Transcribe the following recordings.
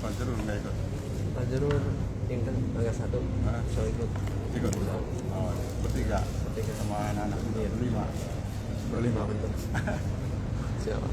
Fajrul nggak ikut? Fajrul Intan angka 1 so ikut. Ikut? Oh, bertiga? Bertiga. Sama anak-anak Iya. berlima? Betul. Siapa?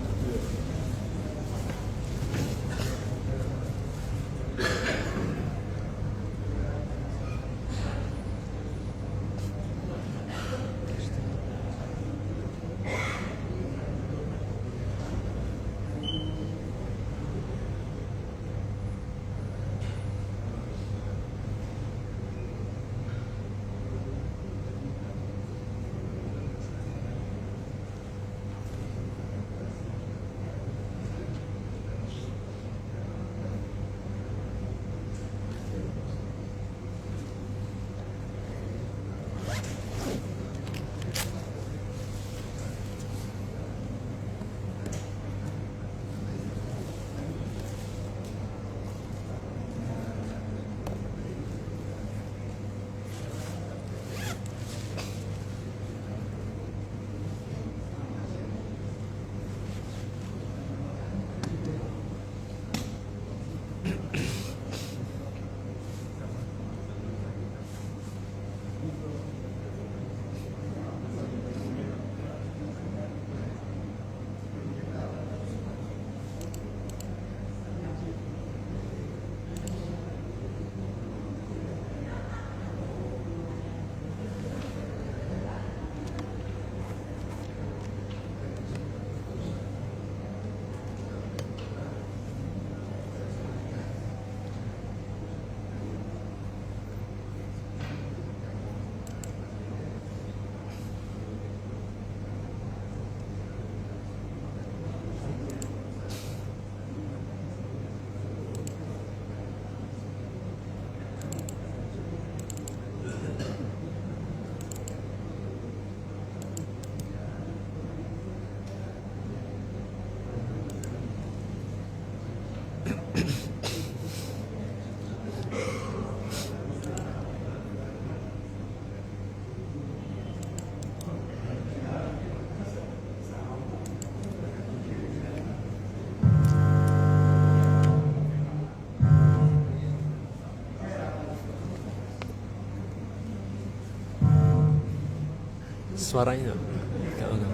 Suaranya enggak ada.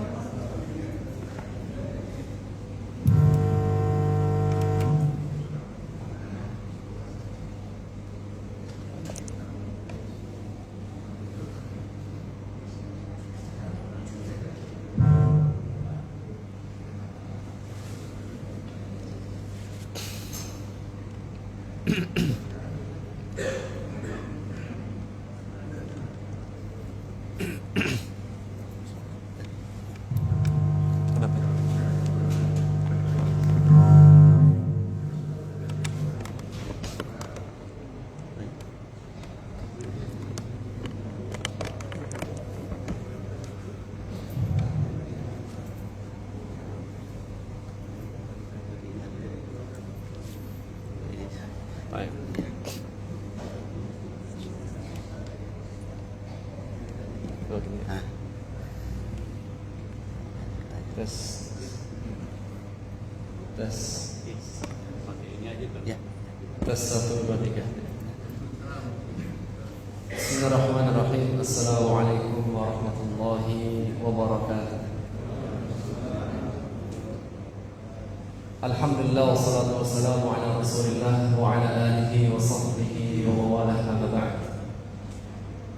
Kenapa? Baik. Oke. Tes. Tes. Ya. Tes 1 2 3. Bismillahirrahmanirrahim. Assalamualaikum warahmatullahi wabarakatuh. Alhamdulillah wassalatu wassalamu ala Rasulillah wa ala alihi wa sahbihi wa mawalah amma ba'd.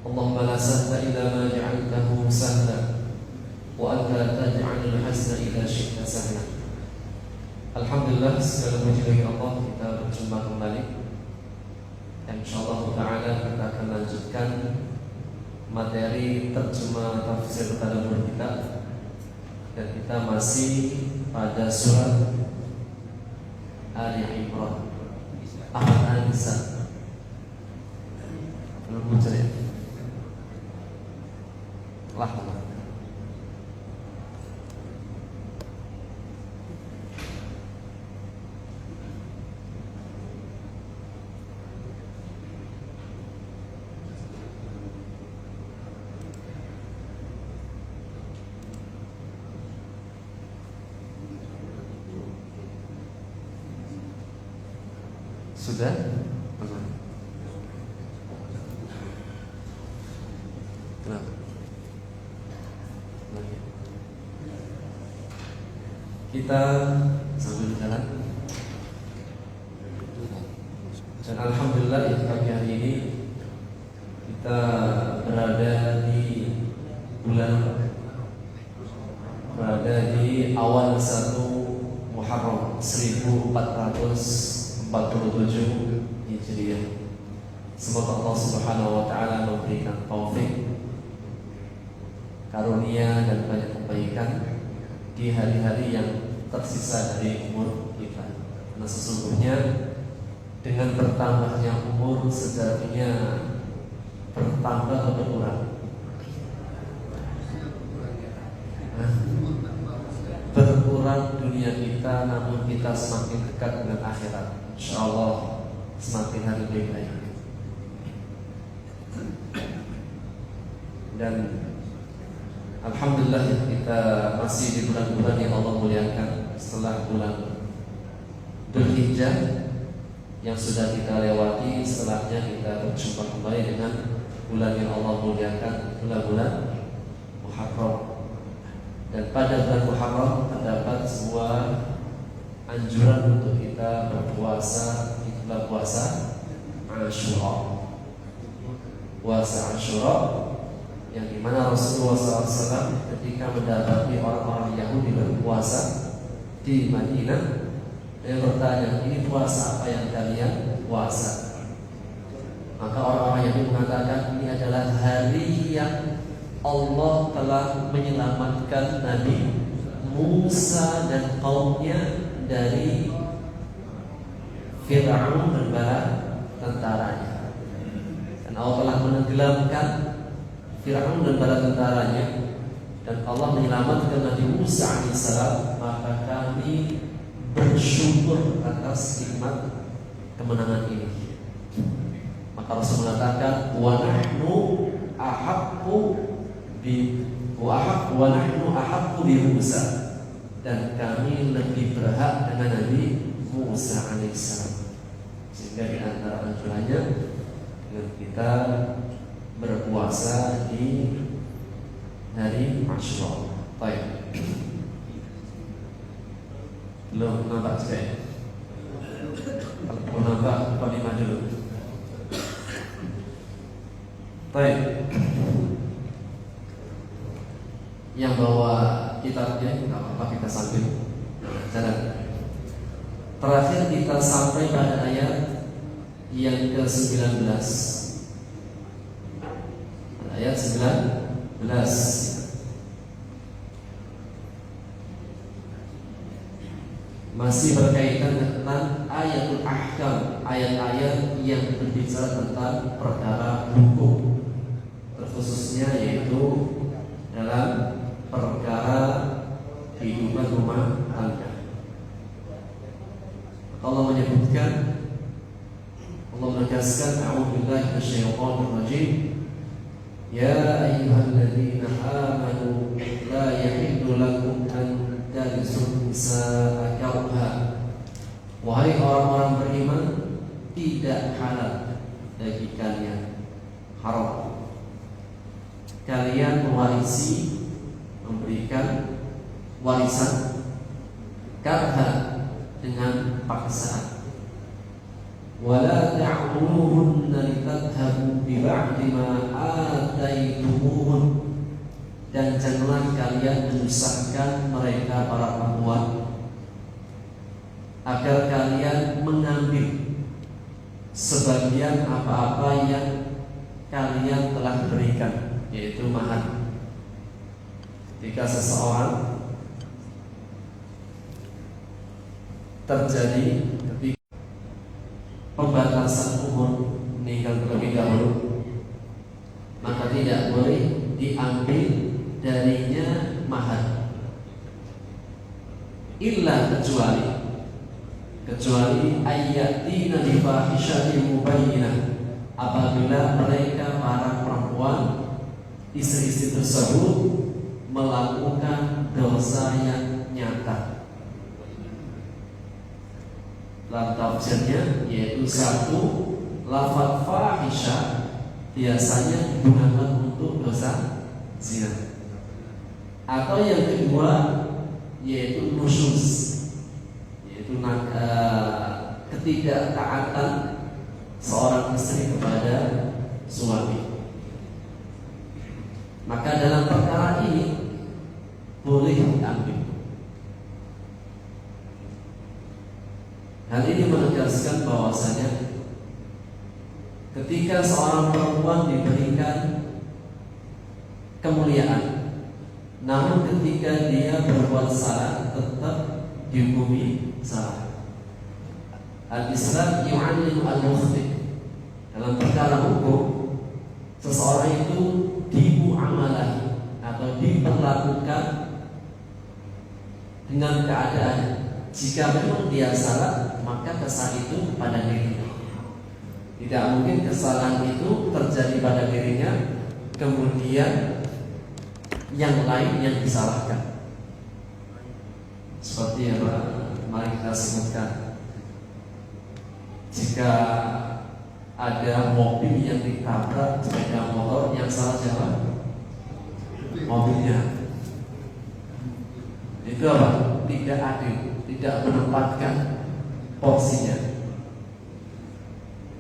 Allahumma la sahla illa ma ja'altahu sahla wa anta taj'alul hazna ila syi'ta sahla. Alhamdulillah, segala puji bagi Allah, kita berjumpa kembali. Dan insyaallah ta'ala kita akan lanjutkan materi terjemah tafsir tadabbur kita. Dan kita masih pada surat Ali Imran Al-Nisa. Belum muncul ya? Lah. Sudah? Kenapa? Kita sambil jalan. Dan alhamdulillah ya, pagi hari ini kita berada di awal 1 Muharram 1447 Hijriah. Semoga Allah Subhanahu wa taala memberikan taufik, karunia dan banyak kebaikan di hari-hari yang tersisa dari umur kita. Karena sesungguhnya dengan bertambahnya umur sejatinya bertambah atau berkurang? Berkurang dunia kita, namun kita semakin dekat dengan akhirat. InsyaAllah semakin hari lebih baik. Dan alhamdulillah kita masih di bulan-bulan yang Allah muliakan. Setelah bulan Dzulhijjah yang sudah kita lewati, setelahnya kita berjumpa kembali dengan bulan yang Allah muliakan, bulan Muharram. Dan pada bulan Muharram terdapat sebuah anjuran untuk kita berpuasa, itulah puasa Asyura. Puasa Asyura yang dimana Rasulullah SAW ketika mendapati orang-orang Yahudi berpuasa di Madinah, dia bertanya, ini puasa apa yang kalian puasa? Maka orang-orang Yahudi mengatakan, ini adalah hari yang Allah telah menyelamatkan Nabi Musa dan kaumnya dari Fir'aun dan bala tentaranya. Dan Allah telah menenggelamkan Fir'aun dan bala tentaranya, dan Allah menyelamatkan Nabi Musa alaihissalam. Maka kami bersyukur atas nikmat kemenangan ini. Maka Rasul mengatakan, wa nahnu ahaqqu bi Musa, dan kami lebih berhak dengan Nabi Musa alaihissalam. Sehingga di antara anjurannya dengan kita berpuasa di hari Asyura. Baik. Belum nampak saya. Kalau nampak 45 dulu. Baik. Yang bawa kitabnya nggak apa-apa, kita sambil jalan. Terakhir kita sampai pada ayat yang ke-19. Ayat 19. Masih berkaitan dengan ayatul ahkam, ayat-ayat yang berbicara tentang perkara hukum, terkhususnya yaitu dalam perkara kehidupan rumah tangga. Allah menyebutkan, Allah menegaskan, a'udzubillahi minasyaitonir rajim, ya ayyuhalladzina amanu la yahillu lakum an tarisul nisaa karha. Wahai orang-orang beriman, tidak halal bagi kalian, haram kalian mewarisi, memberikan warisan karha, dengan paksaan. Wala ta'muluhunna litadhhabu bi ba'di ma ataitumuhun, dan janganlah kalian menyusahkan mereka para perempuan agar kalian mengambil sebagian apa-apa yang kalian telah berikan, yaitu mahar. Ketika seseorang terjadi ketika pembatasan umur meninggal terlebih dahulu, maka tidak boleh diambil darinya mahar, illa kecuali ayyatina bi fahishatin mubayyinah, apabila mereka para perempuan, istri-istri tersebut melakukan dosa yang nyata. dalam tafsirnya, yaitu satu, lafaz fahisyah biasanya digunakan untuk dosa zina. Atau yang kedua yaitu nusyuz, yaitu ketidaktaatan seorang istri kepada suami. Maka dalam perkara ini boleh diambil. Hal ini menegaskan bahwasanya ketika seorang perempuan diberikan kemuliaan, namun ketika dia berbuat salah tetap dihukumi salah. Al-Islam yu'allimu al-mukhti. Dalam perkara hukum, seseorang itu dimuamalah atau diperlakukan dengan keadaan. Jika memang dia salah, maka kesalahan itu pada dirinya. Tidak mungkin kesalahan itu terjadi pada dirinya, kemudian yang lain yang disalahkan. Seperti yang mari kita sebutkan, jika ada mobil yang ditabrak sepeda motor, yang salah siapa? Mobilnya. Itu apa? Tidak adil, tidak menempatkan porsinya.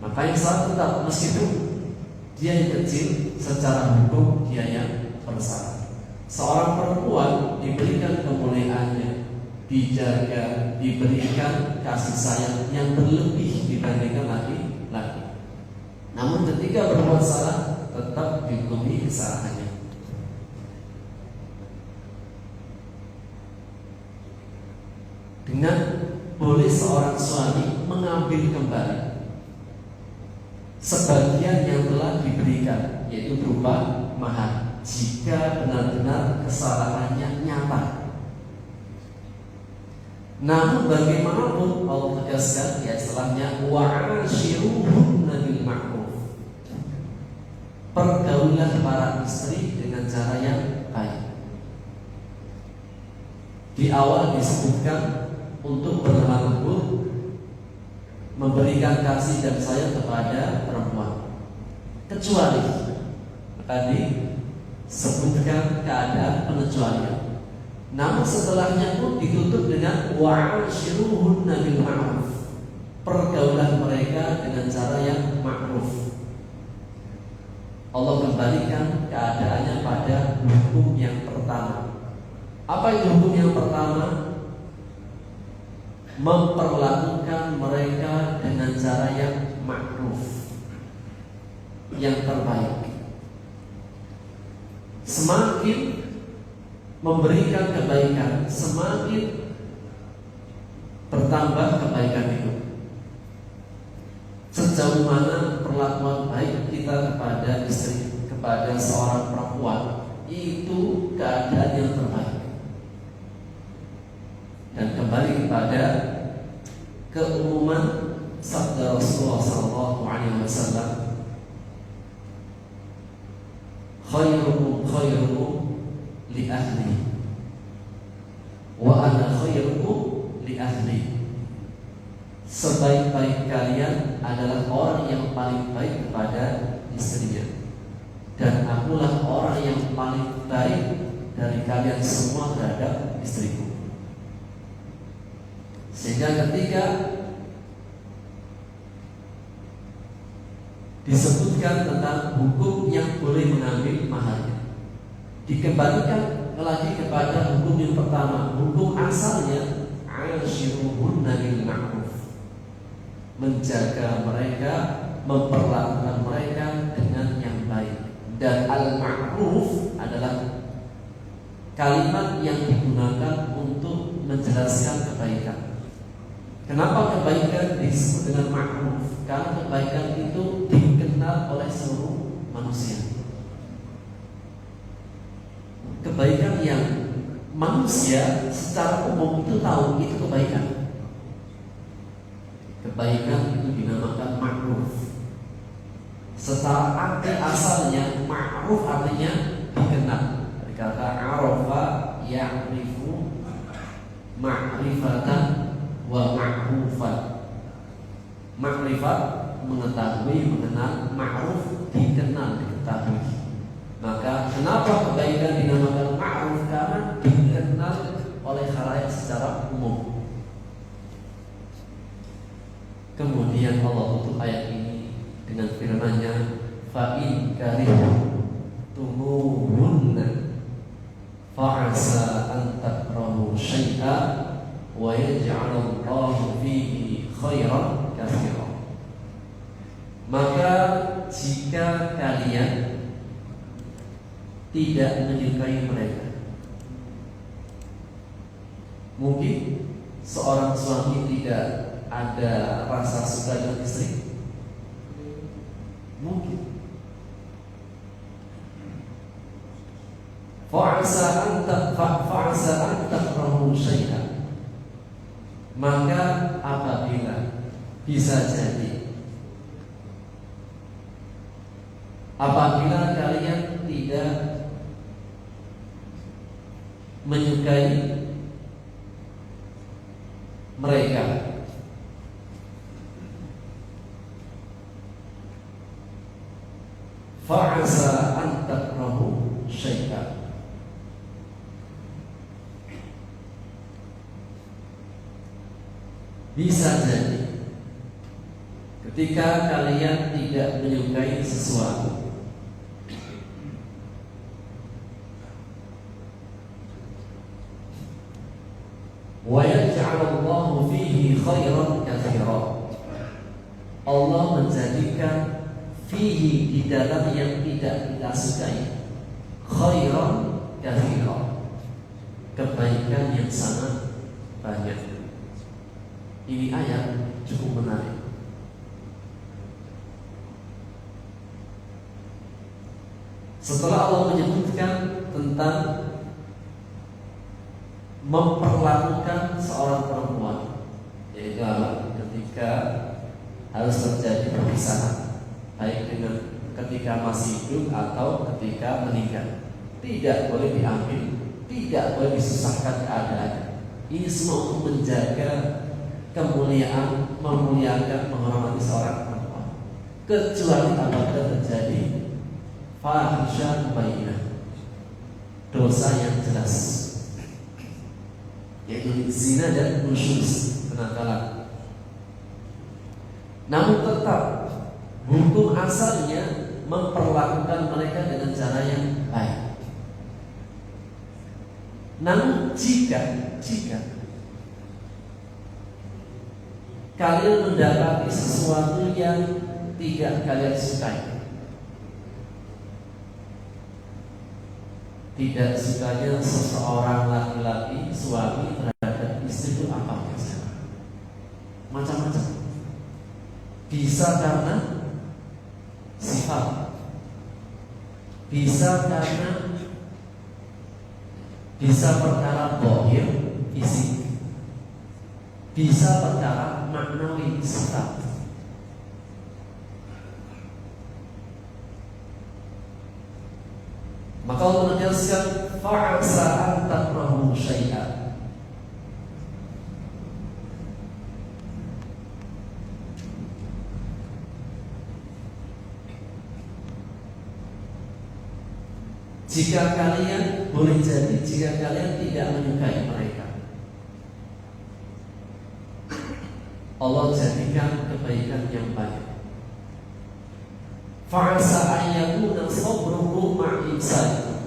Maka yang salah tetap, meskipun dia yang kecil, secara hukum dia yang bersalah. Seorang perempuan diberikan kemuliaannya, dijaga, diberikan kasih sayang yang berlebih dibandingkan laki-laki. Namun ketika berbuat salah, tetap dihukumi kesalahannya. Dengan boleh seorang suami mengambil kembali sebagian yang telah diberikan, yaitu berupa mahar, jika benar-benar kesalahannya nyata. Namun bagaimanapun Allah tegaskan, ya setelahnya, wa'ashiruhunna bil ma'ruf. Pergaulan para istri dengan cara yang baik. Di awal disebutkan untuk berlemah lembut, memberikan kasih dan sayang kepada perempuan, kecuali tadi sebutkan keadaan pengecualian. Namun setelahnya pun ditutup dengan wa'ashiruhunna bil ma'ruf. Pergaulan mereka dengan cara yang ma'ruf. Allah kembalikan keadaannya pada hukum yang pertama. Apa itu hukum yang pertama? Memperlakukan mereka dengan cara yang ma'ruf, yang terbaik. Semakin memberikan kebaikan, semakin bertambah kebaikan itu. Sejauh mana perlakuan baik kita kepada istri, kepada seorang perempuan, itu keadaan yang terbaik. Dan kembali kepada keumuman sabda Rasulullah SAW, khairukum khairukum li ahli wa ana khairukum li ahli. Sebaik-baik kalian adalah orang yang paling baik kepada istrinya, dan akulah orang yang paling baik dari kalian semua terhadap istriku. Sehingga ketika disebutkan tentang hukum yang boleh mengambil maharnya, dikembalikan lagi kepada hukum yang pertama. Hukum asalnya ashiruhunna bil ma'ruf, menjaga mereka, memperlakukan mereka dengan yang baik. Dan al-ma'ruf adalah kalimat yang digunakan untuk menjelaskan kebaikan. Kenapa kebaikan disebut dengan ma'ruf? Karena kebaikan itu dikenal oleh seluruh manusia. Kebaikan yang manusia secara umum itu tahu itu kebaikan. Kebaikan itu dinamakan ma'ruf. Secara arti asalnya ma'ruf artinya dikenal. Dari kata arafa ya'rifu ma'rifatan wa ma'rufan. Ma'rifat mengetahui, mengenal, ma'ruf dikenal, diketahui. Maka kenapa kebaikan dinamakan ma'ruf? Karena dikenal oleh khalayak secara umum. Kemudian Allah tutup ayat ini dengan firman-Nya, fa'in karihtumuhunna fa'asa an takrahu syai'an wa yaj'alallahu fihi khairan katsiran. Maka jika kalian tidak menyukai mereka, mungkin seorang suami tidak ada rasa suka dengan istri, mungkin. Fa'asa an takrahu syai'an, maka apabila bisa jadi apabila kalian tidak menyukai mereka, fa'asa an takrahu syai'an, bisa jadi ketika kalian tidak menyukai sesuatu, wa yaj'alallahu fihi khairan katsiran, Allah menjadikan fihi di dalam yang tidak kita sukai khairan katsiran, kebaikan yang sangat banyak. Ini ayat cukup menarik. Setelah Allah menyebutkan tentang memperlakukan seorang perempuan, yaitu ketika harus terjadi perpisahan, baik dengan ketika masih hidup atau ketika meninggal, tidak boleh diambil, tidak boleh disusahkan keadaan. Ini semua untuk menjaga kemuliaan, memuliakan, menghormati seorang perempuan, kecuali apabila terjadi fahisyah mubayyinah, dosa yang jelas, yaitu zina dan nusyuz, kenakalan. Namun tetap hukum asalnya memperlakukan mereka dengan cara yang baik. Namun jika kalian mendapati sesuatu yang tidak kalian sukai, tidak sukanya seseorang laki-laki, suami terhadap istri itu apa biasanya? Macam-macam. Bisa karena sifat, bisa perkara zahir fisik, bisa perkara maknawi sifat. Maka Allah menegaskan fa'asa an takrahu syai'an, jika kalian boleh jadi jika kalian tidak menyukai mereka, Allah jadikan kebaikan yang banyak. Fa'asa ayyakuna sabruhu ma'insan,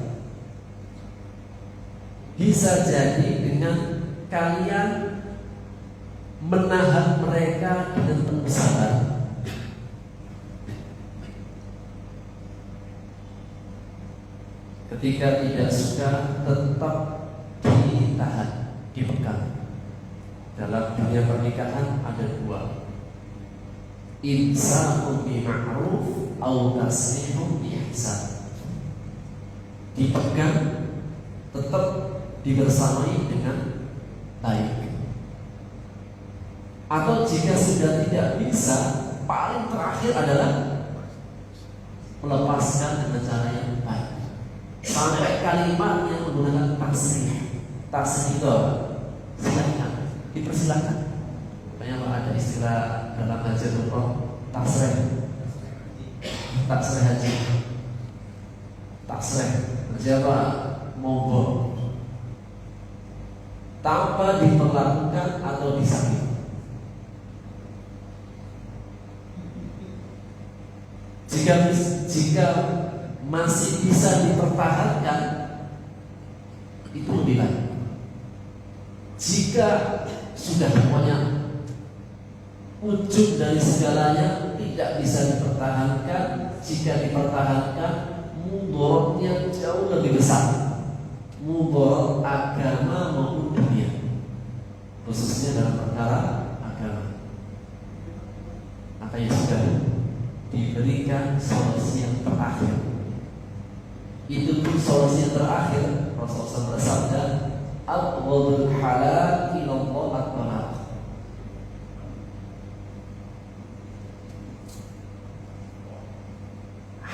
bisa jadi dengan kalian menahan mereka dengan penuh sabar. Ketika tidak suka tetap ditahan, dipegang. Dalam dunia pernikahan ada dua, imsakun bima'ruf au tasrihun biihsan. Dipegang, tetap dibersamai dengan baik. Atau jika sudah tidak bisa, paling terakhir adalah melepaskan dengan cara yang baik. Sampai kalimat yang menggunakan tasrih. Tasrih itu apa? Silakan, dipersilakan. Makanya Pak ada istilah dalam haji umroh tasreh haji. Tasreh haji apa? Mogok tanpa diperlakukan atau disakiti. Jika masih bisa dipertahankan, itu lebih baik. Jika sudah pokoknya ujung dari segalanya tidak bisa dipertahankan, jika dipertahankan mudorotnya jauh lebih besar, mudorot agama maupun dunia, khususnya dalam perkara agama. Makanya sudah diberikan solusi yang terakhir. Itu pun solusi yang terakhir. Rasulullah bersabda, "Abghadul halal ila Allah at-talaq."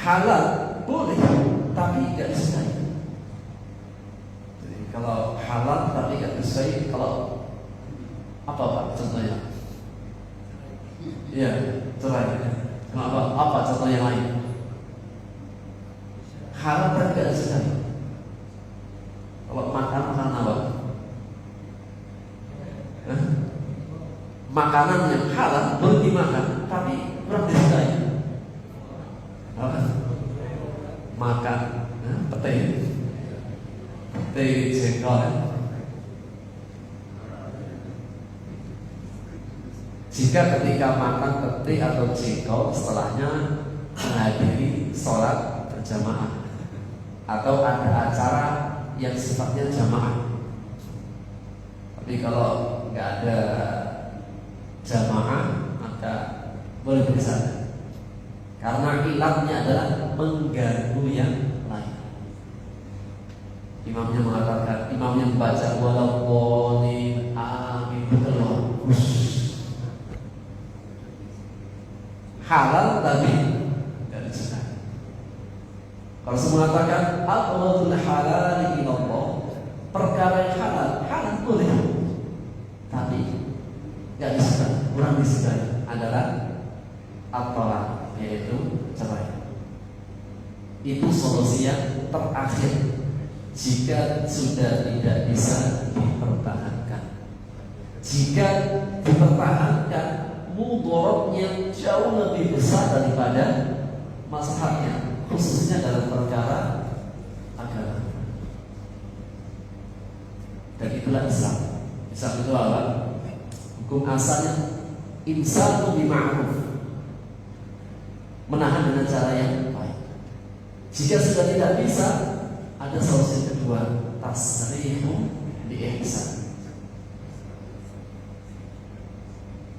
Halal boleh, tapi tidak disukai. Jadi kalau halal tapi tidak disukai, kalau apa Pak contohnya? Iya, cerai. Kenapa? Apa contoh yang lain? Halal tapi tidak disukai. Kalau makan apa? Makanan yang halal boleh dimakan, tapi kurang disukai. Apa? Makan pete jengkol. Jika ketika makan pete atau jengkol setelahnya menghadiri sholat berjamaah atau ada acara yang sifatnya jamaah. Tapi kalau nggak ada jamaah maka boleh bersama. Karena ilatnya adalah mengganggu yang lain. Imamnya mengatakan, imamnya membaca walau qolin amin keluar. Halal tapi tidak disukai. Kalau semua mengatakan aqwalul halal ilallah, perkara yang halal boleh, tapi tidak disukai, kurang disukai adalah at-talaq, yaitu cerai. Itu solusi yang terakhir jika sudah tidak bisa dipertahankan. Jika dipertahankan, mudorotnya jauh lebih besar daripada maslahatnya, khususnya dalam perkara agama. Dan itulah Islam. Islam itu apa? Hukum asalnya imsaku bima'ruf, menahan dengan cara yang baik. Jika sudah tidak bisa, ada solusi kedua, tasrihu bi ihsan.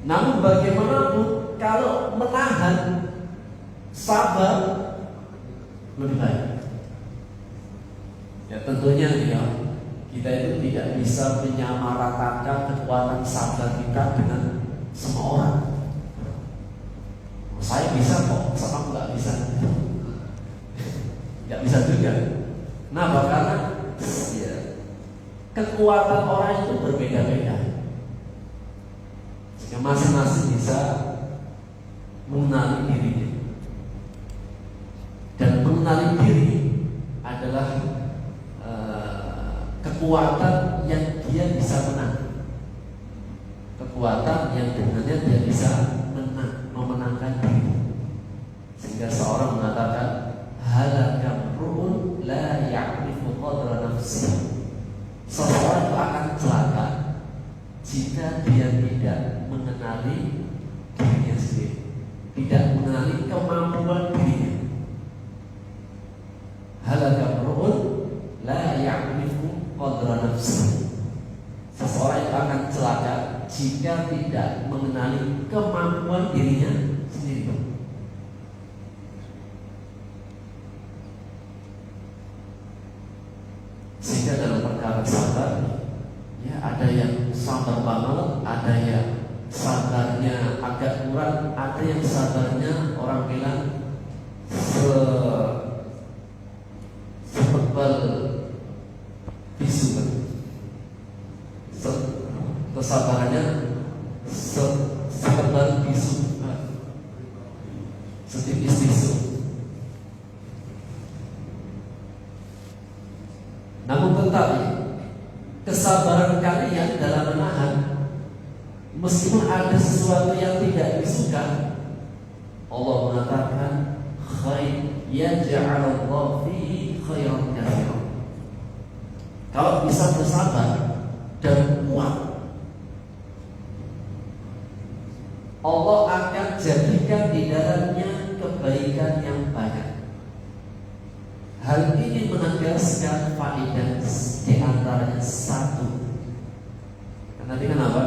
Namun bagaimanapun kalau menahan, sabar lebih baik. Ya tentunya ya, kita itu tidak bisa menyamaratakan kekuatan sabar kita dengan semua orang. Saya bisa kok, sama nggak bisa. Nggak bisa juga. Kenapa? Karena ya, kekuatan orang itu berbeda-beda. Jika masing-masing bisa mengenali dirinya. Dan mengenali diri adalah kekuatan yang dia bisa menang. Kekuatan yang dengannya dia bisa memenangkan diri. Sehingga seorang mengatakan halaka ru'un la ya'rifu qadra nafsihi. Seseorang itu akan celaka jika dia tidak mengenali dirinya sendiri, tidak mengenali kemampuan dirinya. Halaka ru'un la ya'rifu qadra nafsihi. Seseorang itu akan celaka jika tidak mengenali kemampuan dirinya sendiri. Sehingga dalam perkara sabar, ya ada yang sabar banget, ada yang sabarnya agak kurang, ada yang sabarnya orang bilang setebal bisu, kesabarannya sesuatu yang tidak disuka, Allah mengatakan khair yaj'alallahu fihi khairan katsiran. Kalau bisa bersabar dan kuat, Allah akan jadikan di dalamnya kebaikan yang banyak. Hal ini menegaskan faedah di antaranya satu. Nanti kenapa?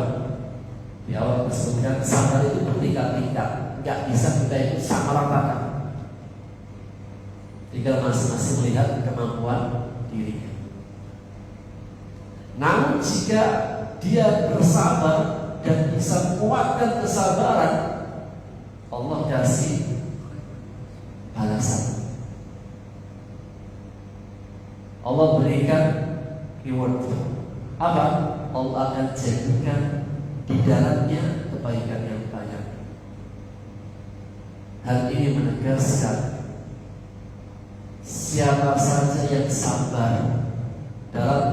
Di awal disebutkan sabar itu bertingkat-tingkat, nggak bisa kita itu sama ratakan. Tinggal masing-masing melihat kemampuan dirinya. Namun jika dia bersabar dan bisa kuatkan kesabaran, Allah kasih balasan. Allah berikan reward. Apa? Allah akan jadikan di dalamnya kebaikan yang banyak. Hal ini menegaskan siapa saja yang sabar dalam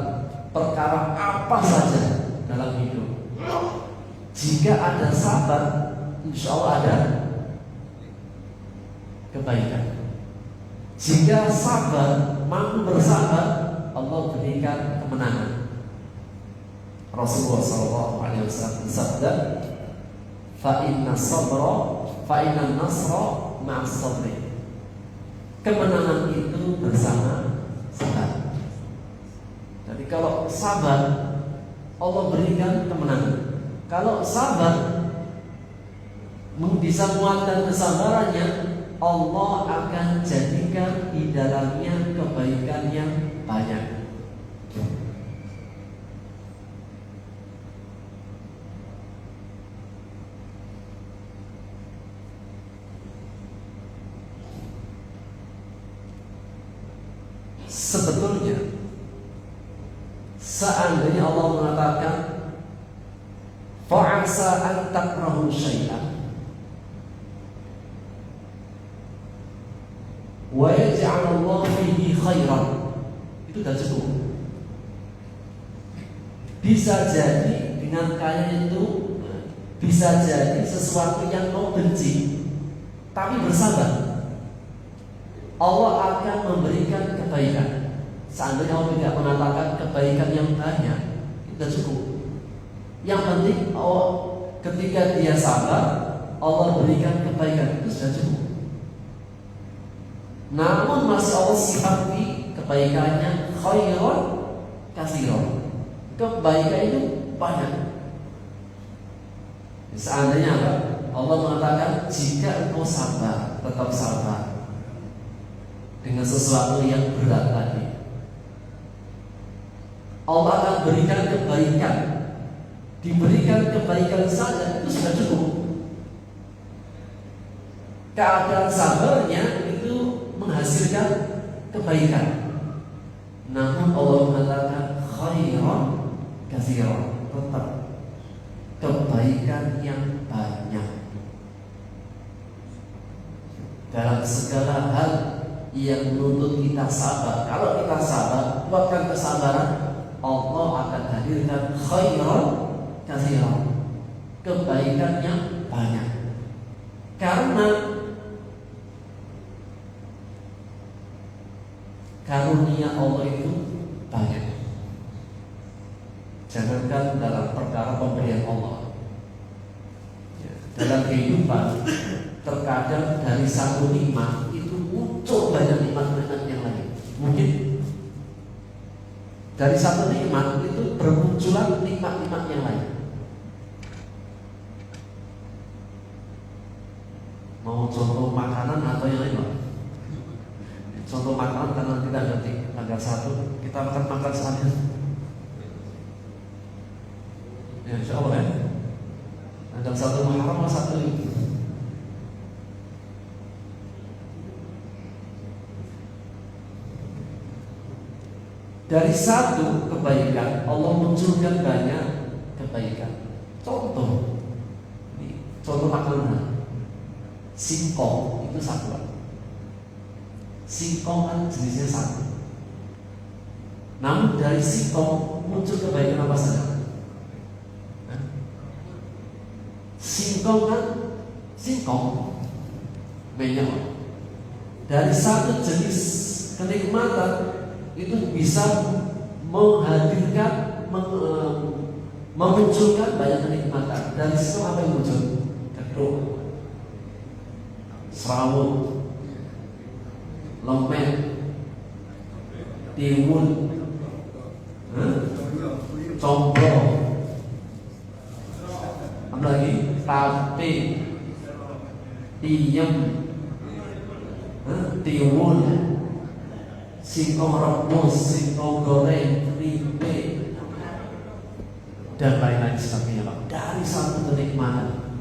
perkara apa saja dalam hidup, jika ada sabar, insya Allah ada kebaikan. Jika sabar, mampu bersabar, Allah berikan kemenangan. Rasulullah SAW bersabda, fa inna nasra ma'as sabri. Kemenangan itu bersama sabar. Jadi kalau sabar, Allah berikan kemenangan. Kalau sabar bisa menguatkan kesabarannya, Allah akan jadikan di dalamnya kebaikan yang banyak. Sebetulnya seandainya Allah mengatakan fa'asa an takrahu syai'an wa yaj'alallahu fihi khairan, itu sudah cukup. Bisa jadi dengan kaya itu bisa jadi sesuatu yang mau benci, tapi bersabar, Allah akan memberikan kebaikan. Seandainya Allah tidak mengatakan kebaikan yang banyak, itu sudah cukup. Yang penting ketika dia sabar, Allah berikan kebaikan, itu sudah cukup. Namun masih Allah sifati kebaikannya khairan katsiran. Kebaikan itu banyak. Seandainya apa? Allah mengatakan jika engkau sabar, tetap sabar dengan sesuatu yang berat tadi, Allah akan berikan kebaikan. Diberikan kebaikan saja itu sudah cukup. Keadaan sabarnya itu menghasilkan kebaikan. Namun Allah mengatakan khairan katsiran, tetap kebaikan yang banyak dalam segala hal yang menuntut kita sabar. Kalau kita sabar, kuatkan kesabaran, Allah akan hadirkan khairan katsiran, kebaikan yang banyak. Karena karunia Allah itu banyak. Jangankan dalam perkara pemberian Allah, dalam kehidupan terkadang dari satu nikmat itu muncul banyak nikmat-nikmat yang lain. Mungkin dari satu nikmat itu bermunculan nikmat-nikmat yang lain. Mau contoh makanan atau yang lain, Pak? Contoh makanan karena kita nanti tanggal 1 kita akan makan seharian. Ya, insya Allah ya. Tanggal 1 Muharram 1 itu. Dari satu kebaikan Allah munculkan banyak kebaikan. Contoh, contoh makanan, singkong itu satu. Singkong kan jenisnya satu. Namun dari singkong muncul kebaikan apa saja? Singkong kan singkong banyak. Dari satu jenis kenikmatan itu bisa menghadirkan, memunculkan banyak kenikmatan. Dari situ apa yang muncul? Ketuk, serawut, lempeng, timun, combro, apa lagi? Tape, tiem, timun, singkong rebus, singkong goreng, tempe, dan lain-lain sebagainya. Dari satu kenikmatan.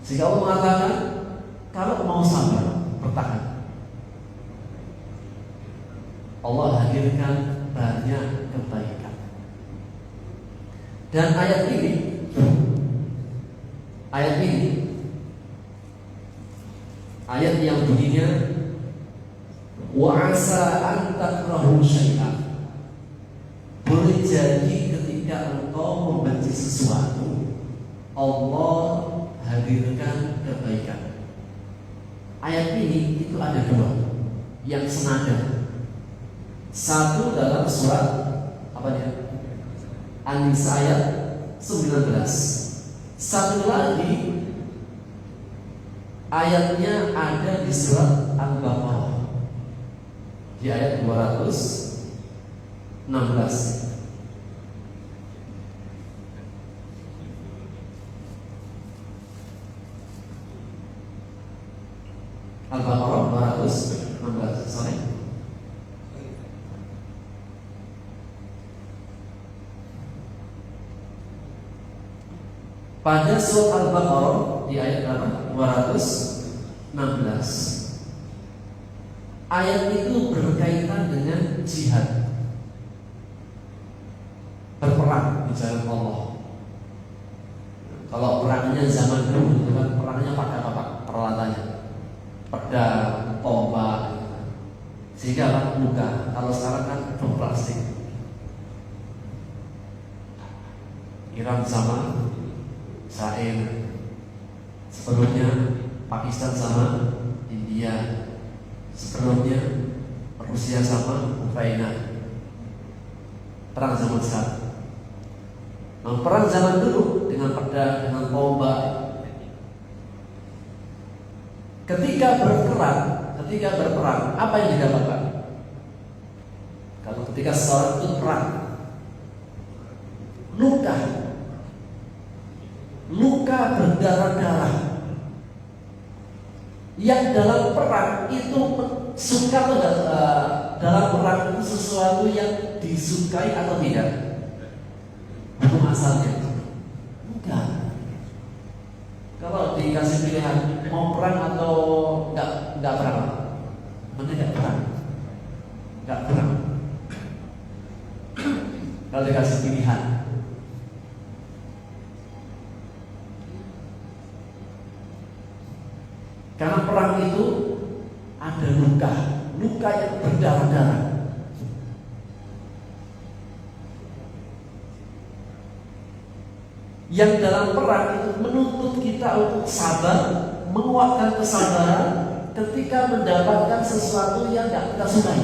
Sehingga Allah mengatakan, kalau mau sabar, bertahan. Allah hadirkan banyak kebaikan. Dan ayat ini ayat yang bunyinya wa asa an takrahu syai'an. Boleh jadi ketika engkau membenci sesuatu, Allah hadirkan kebaikan. Ayat ini itu ada dua yang senada. Satu dalam surat apa dia? An-Nisa ayat 19. Satu lagi ayatnya ada di surat Al-Baqarah di ayat 216. Al-Baqarah 216. Sorry. Pada surat Al-Baqarah di ayat 216, ayat itu berkaitan dengan jihad, berperang di jalan Allah. Kalau perangnya zaman dulu itu kan perangnya pakai apa? Peralatannya pedang, tombak, sehingga kan luka. Kalau sekarang kan plastik. Iran sama Israel, sebelumnya Pakistan sama India, sebelumnya Rusia sama Ukraina. Perang zaman sekarang. Nah, perang zaman dulu dengan pedang, dengan tombak. Ketika berperang, apa yang didapatkan? Kalau ketika seorang itu perang, luka berdarah-darah. Yang dalam perang itu suka atau dalam perang itu sesuatu yang disukai atau tidak? Hukum asalnya enggak. Kalau dikasih pilihan mau perang atau enggak perang, mana enggak perang? Enggak perang. Kalau dikasih pilihan, karena perang itu ada luka yang berdarah-darah. Yang dalam perang itu menuntut kita untuk sabar, menguatkan kesabaran ketika mendapatkan sesuatu yang tidak kita sukai.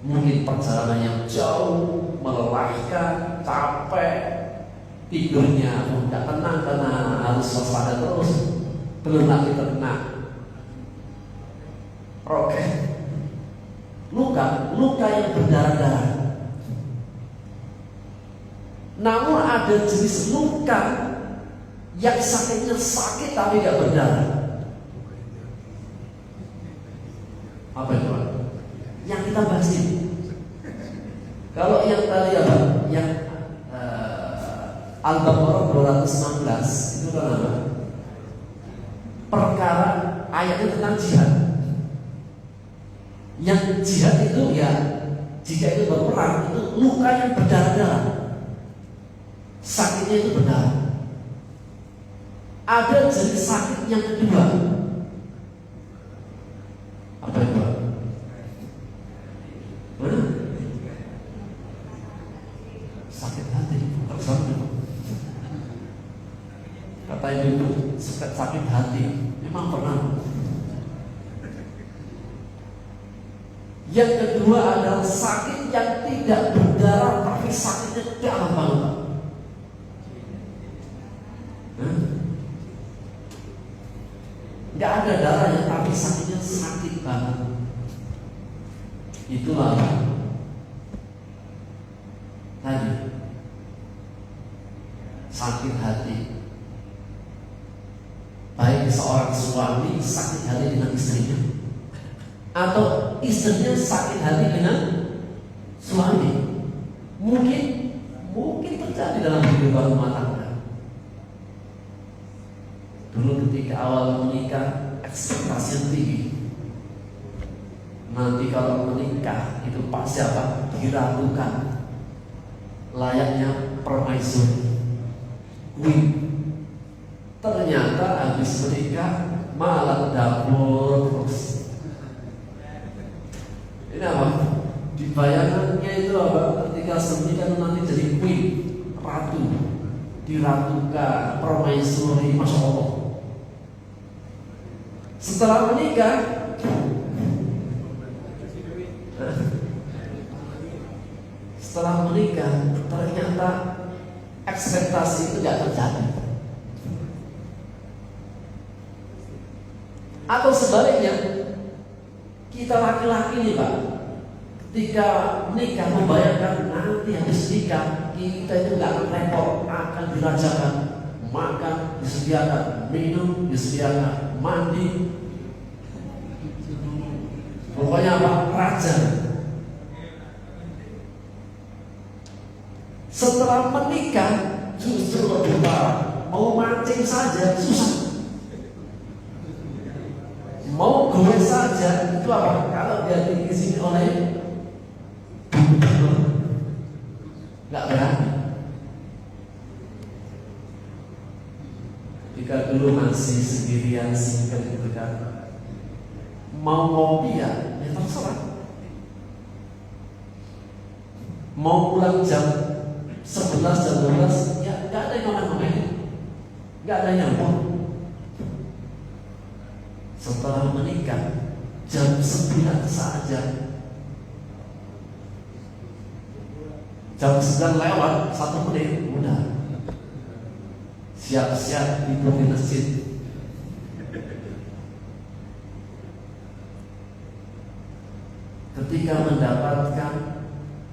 Mungkin perjalanan yang jauh, melelahkan, capek, tidurnya tidak tenang karena harus waspada terus, belum lagi terkena roket, luka yang berdarah-darah. Namun ada jenis luka yang sakitnya sakit tapi tidak berdarah. Apa itu? Yang kita bahas ini. Kalau yang tadi apa? Yang Al-Baqarah 216 itu kan apa? Perkara ayatnya tentang jihad. Yang jihad itu ya jika itu berperang itu luka yang berdarah-darah. Sakitnya itu berdarah. Ada jenis sakit yang kedua. Apa itu? Kata ibu sakit hati, memang pernah. Yang kedua adalah sakit yang tidak berdarah tapi sakitnya dalam banget. Nggak ada darahnya tapi sakitnya sakit banget. Itulah tadi sakit hati. Baik seorang suami sakit hati dengan istrinya, atau istrinya sakit hati dengan suami. Mungkin terjadi dalam kehidupan rumah tangga. Dulu ketika awal menikah, ekspektasi tinggi. Nanti kalau menikah itu pasti apa? Diragukan. Layaknya permaisuri. Ternyata habis menikah malah dapur terus. Ini apa? Di bayangannya itu apa? Ketika menikah nanti jadi queen, ratu, diratukan, permaisuri, masya Allah. Setelah menikah, ternyata ekspektasi itu tidak terjadi. Atau sebaliknya, kita laki-laki nih Pak, ketika menikah membayangkan nanti habis nikah kita itu nggak akan repot, akan dirajakan, makan disediakan, minum disediakan, mandi, pokoknya apa? Raja. Setelah menikah justru lebih parah. Mau mancing saja susah. Mau goes saja itu apa? Kalau dia diizini oleh nggak berani. Ketika dulu masih sendirian single gitu kan, mau ngopi ya terserah. Mau pulang jam 11 jam 12 ya nggak ada yang ngomong-ngomong, nggak ada yang nyambung. Setelah menikah jam 9 saja, jam 9 lewat 1 menit udah siap-siap tidur di masjid. Ketika mendapatkan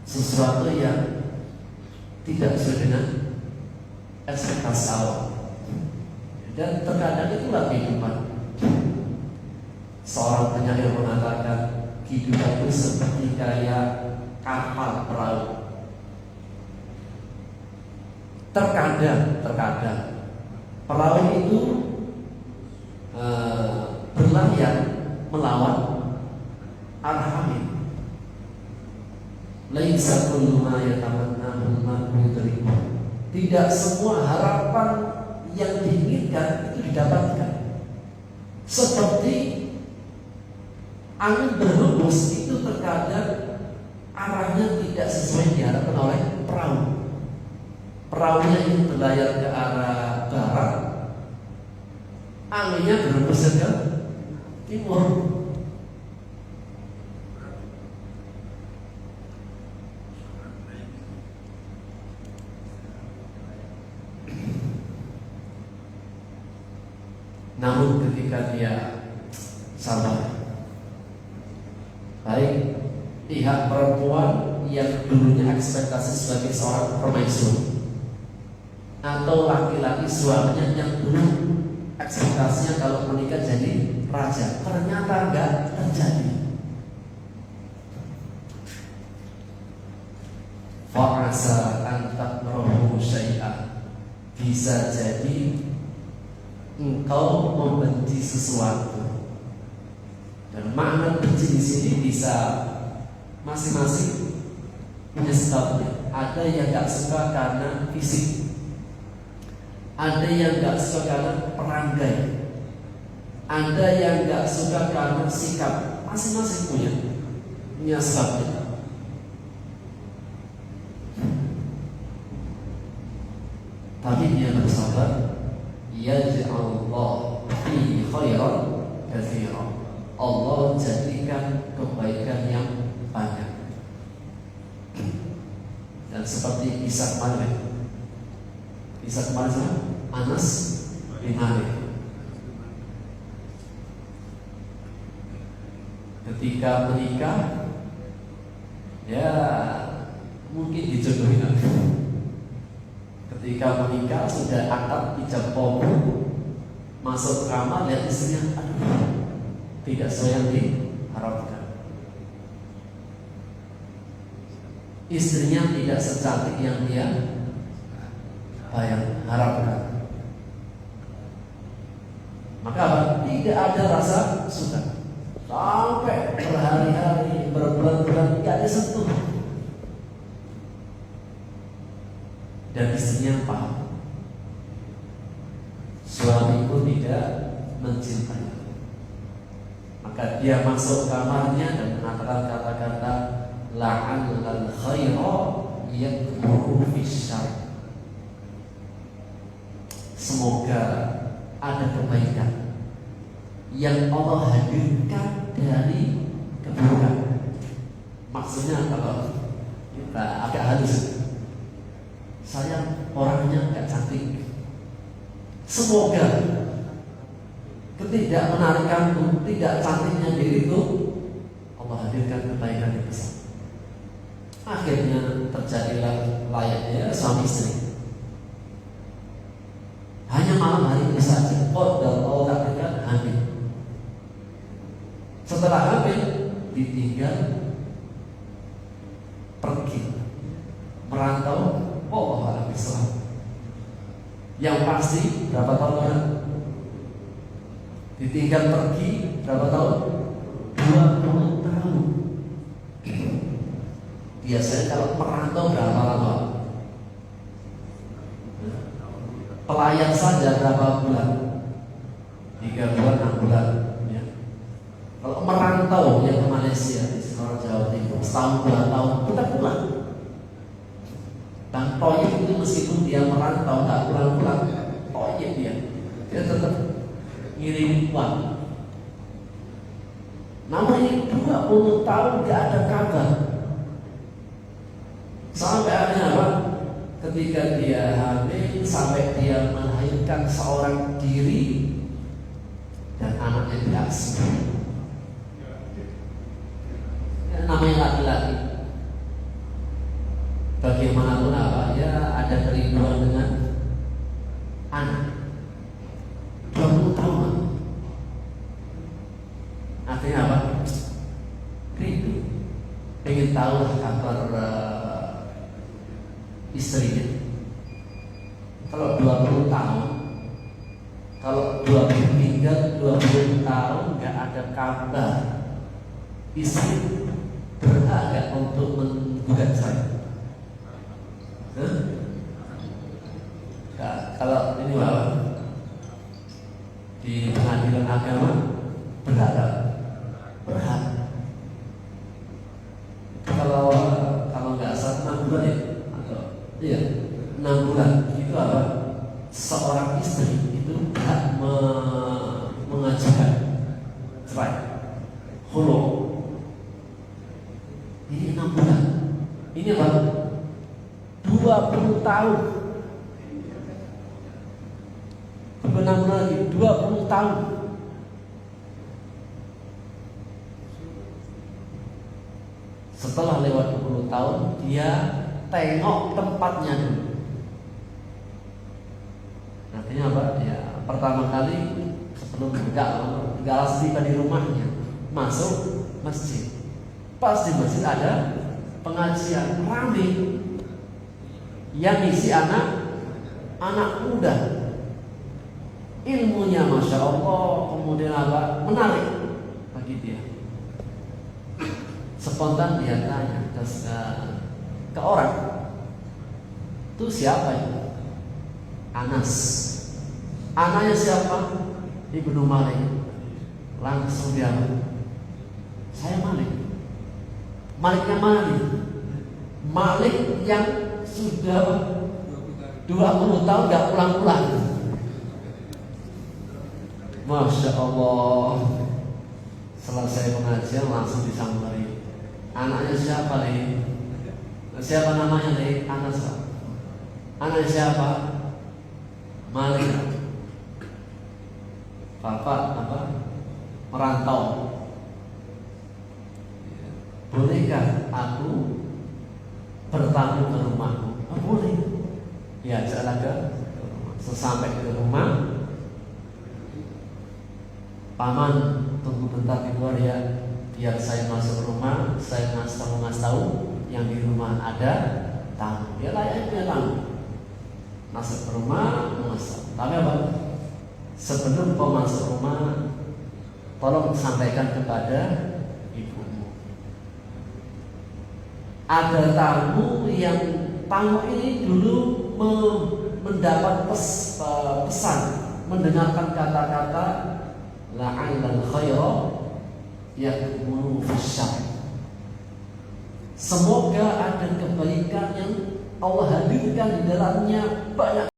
sesuatu yang tidak sesuai dengan ekspektasi awal, dan terkadang itulah kehidupan. Seorang penyair mengatakan kehidupan itu seperti kayak kapal perahu. Terkadang perahu itu berlayar melawan arah angin. Laisa kullu ma yatamannahu al-mar'u yudrikuh. Tidak semua harapan yang diinginkan itu didapatkan. Seperti angin berhembus itu terkadang arahnya tidak sesuai yang diharapkan oleh perahu. Perahunya itu berlayar ke arah barat, anginnya berhembus ke timur. Namun ketika dia sabar, baik pihak perempuan yang dulunya ekspektasi sebagai seorang permaisuri, atau laki-laki suaminya yang dulu ekspektasinya kalau menikah jadi raja, ternyata enggak terjadi. Fa'asa an takrahu syai'an, bisa jadi engkau membenci sesuatu. Dan makna benci di sini bisa masing-masing punya sebabnya. Ada yang gak suka karena fisik, ada yang gak suka karena perangai, ada yang gak suka karena sikap. Masing-masing punya sebabnya. Tapi dia bersabar, ia seperti kisah kemarin. Kisah kemarin sama Anas bin Malik. Ketika menikah, ya mungkin dijodohin. Ketika menikah sudah akad ijab qabul, masuk kamar lihat istrinya, aduh, tidak sesuai yang diharapkan. Istrinya tidak secantik yang dia harapkan. Maka apa? Tidak ada rasa suka. Sampai berhari-hari, berbulan-bulan tidak disentuh. Dan istrinya paham, suamiku tidak mencintai. Maka dia masuk kamarnya dan mengatakan kata-kata la'allal khaira yakmuru fisyar. Semoga ada kebaikan yang Allah hadirkan dari keburukan. Maksudnya kalau kita agak halus, saya orangnya gak cantik, semoga ketidakmenarikanku, tidak cantiknya diriku, Allah hadirkan kebaikan yang besar. Akhirnya terjadilah layaknya suami istri. Hanya malam hari ini saja Allah takdirkan hamil. Setelah hamil ditinggal pergi merantau. Allah alam Islam. Yang pasti berapa tahun orang ditinggal pergi berapa tahun? 20 tahun. Biasanya kalau merantau berapa lama? Pelayan saja berapa bulan? 3 bulan, 6 bulan ya. Kalau merantau yang ke Malaysia, di seluruh Jawa Timur, setahun 2 tahun, kita pulang. Dan toyib itu meskipun dia merantau tak pulang-pulang, toyib dia tetap ngirim uang. Namun ini 20 tahun gak ada kabar. Sampai akhirnya apa? Ketika dia hamil, sampai dia melahirkan seorang diri dan anaknya diasuh. Namanya laki-laki. Bagaimanapun apa, ya ada kerinduan dengan anak. 20 tahun. Artinya apa? Rindu. Pengen tahu kabar istrinya. Kalau 20 tahun, kalau 20 tinggal 20 tahun nggak ada kabar, istri berhak gak untuk menggugat saya? Kalau ini Bapak di pengadilan agama berhak. Kalau nggak salah 6 bulan ya, atau iya 6 bulan itu apa? Seorang istri itu berhak mengajukan cerai, khulu. Ini 6 bulan. Ini apa? 20 tahun. Benar lagi 20 tahun. Setelah lewat 20 tahun, dia tengok tempatnya dulu. Artinya apa? Ya, pertama kali sebelum enggak tiba di rumahnya, masuk masjid. Pas di masjid ada pengajian ramai. Yang isi anak muda, ilmunya masya Allah, kemudian apa? Menarik bagi dia. Spontan dia tanya ke orang, itu siapa itu? Anas. Anaknya siapa? Ibnu Malik. Langsung dia, saya Malik. Maliknya mana nih? Malik yang sudah 20 tahun gak pulang-pulang. Masya Allah. Selesai pengajian langsung disamperin. Anaknya siapa nih? Siapa namanya nih? Anas Pak. Anak siapa? Malik. Bapak apa? Merantau. Bolehkah aku bertamu ke rumahmu? Oh, boleh. Ya, jalan ke rumah. Sesampai ke rumah, paman tunggu bentar di luar ya, biar saya masuk rumah, saya ngasih tahu yang di rumah ada tamu. Ya layaknya tamu. Masuk ke rumah, masuk. Tapi apa? Sebelum kau masuk rumah, tolong sampaikan kepada ibumu. Ada tamu yang tamu ini dulu mendapat pesan, mendengarkan kata-kata la'allal khayra yakmunu fisyar. Semoga ada kebaikan yang Allah hadirkan di dalamnya banyak